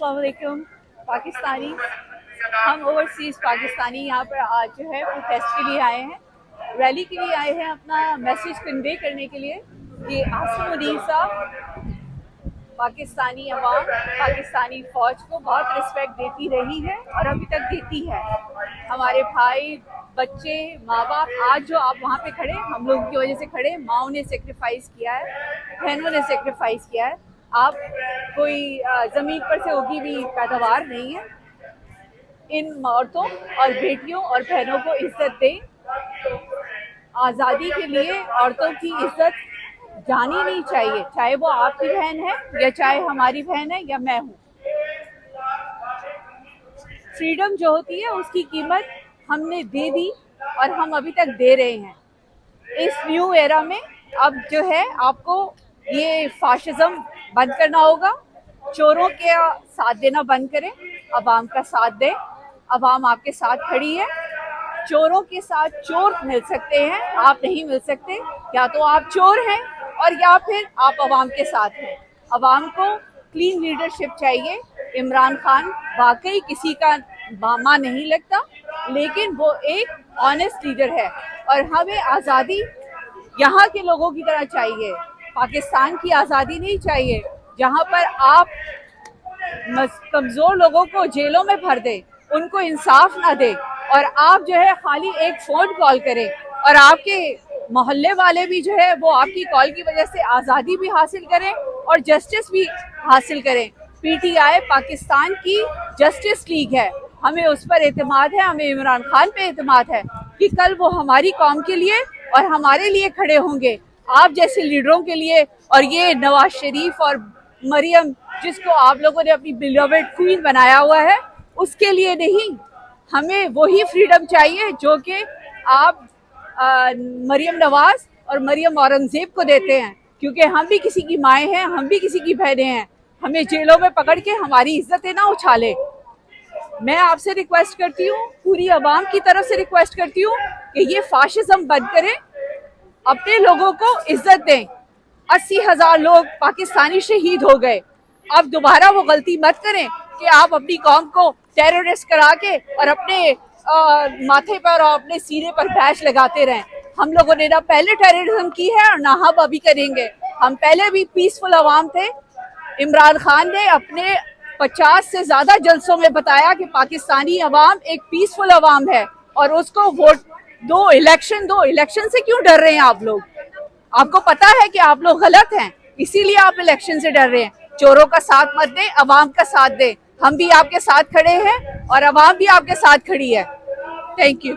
अस्सलामुअलैकुम पाकिस्तानी। हम ओवरसीज पाकिस्तानी यहाँ पर आज जो है प्रोटेस्ट के लिए आए हैं, रैली के लिए आए हैं, अपना मैसेज कन्वे करने के लिए कि आसिम मुनीर साहब पाकिस्तानी अवाम पाकिस्तानी फ़ौज को बहुत रिस्पेक्ट देती रही है और अभी तक देती है। हमारे भाई बच्चे माँ बाप आज जो आप वहाँ पे खड़े, हम लोगों की वजह से खड़े, माओ ने सेक्रीफाइस किया है, बहनों ने सेक्रीफाइस किया है। आप कोई ज़मीन पर से उगी हुई पैदावार नहीं है। इन औरतों और बेटियों और बहनों को इज्जत दें। आज़ादी के लिए औरतों की इज्जत जानी नहीं चाहिए, चाहे वो आपकी बहन है या चाहे हमारी बहन है या मैं हूँ। फ्रीडम जो होती है उसकी कीमत हमने दे दी और हम अभी तक दे रहे हैं। इस न्यू एरा में अब जो है आपको ये फाशिज्म बंद करना होगा। चोरों के साथ देना बंद करें, अवाम का साथ दें। अवाम आपके साथ खड़ी है। चोरों के साथ चोर मिल सकते हैं, आप नहीं मिल सकते। या तो आप चोर हैं और या फिर आप अवाम के साथ हैं। अवाम को क्लीन लीडरशिप चाहिए। इमरान खान वाकई किसी का मामा नहीं लगता, लेकिन वो एक ऑनेस्ट लीडर है और हमें आज़ादी यहाँ के लोगों की तरह चाहिए। पाकिस्तान की आज़ादी नहीं चाहिए जहाँ पर आप कमज़ोर लोगों को जेलों में भर दे, उनको इंसाफ ना दे और आप जो है खाली एक फ़ोन कॉल करें और आपके मोहल्ले वाले भी जो है वो आपकी कॉल की वजह से आज़ादी भी हासिल करें और जस्टिस भी हासिल करें। पीटीआई पाकिस्तान की जस्टिस लीग है, हमें उस पर एतमाद है, हमें इमरान खान पे एतमाद है कि कल वो हमारी कौम के लिए और हमारे लिए खड़े होंगे, आप जैसे लीडरों के लिए। और ये नवाज शरीफ और मरियम जिसको आप लोगों ने अपनी बिलवेड क्वीन बनाया हुआ है, उसके लिए नहीं। हमें वही फ्रीडम चाहिए जो कि आप मरियम नवाज और मरियम औरंगजेब को देते हैं, क्योंकि हम भी किसी की माएँ हैं, हम भी किसी की बहनें हैं। हमें जेलों में पकड़ के हमारी इज्जतें ना उछाले। मैं आपसे रिक्वेस्ट करती हूँ, पूरी आवाम की तरफ से रिक्वेस्ट करती हूँ कि ये फाशिज्म बंद करें, अपने लोगों को इज्जत दें। 80,000 लोग पाकिस्तानी शहीद हो गए। अब दोबारा वो गलती मत करें कि आप अपनी कौम को टेररिस्ट करा के और अपने माथे पर और अपने सीने पर बैच लगाते रहें। हम लोगों ने ना पहले टेररिज्म की है और ना हम अभी करेंगे। हम पहले भी पीसफुल अवाम थे। इमरान खान ने अपने 50 से ज्यादा जलसों में बताया कि पाकिस्तानी अवाम एक पीसफुल अवाम है और उसको वोट दो, इलेक्शन से क्यों डर रहे हैं आप लोग? आपको पता है कि आप लोग गलत हैं, इसीलिए आप इलेक्शन से डर रहे हैं। चोरों का साथ मत दें, अवाम का साथ दें। हम भी आपके साथ खड़े हैं और अवाम भी आपके साथ खड़ी है। Thank you.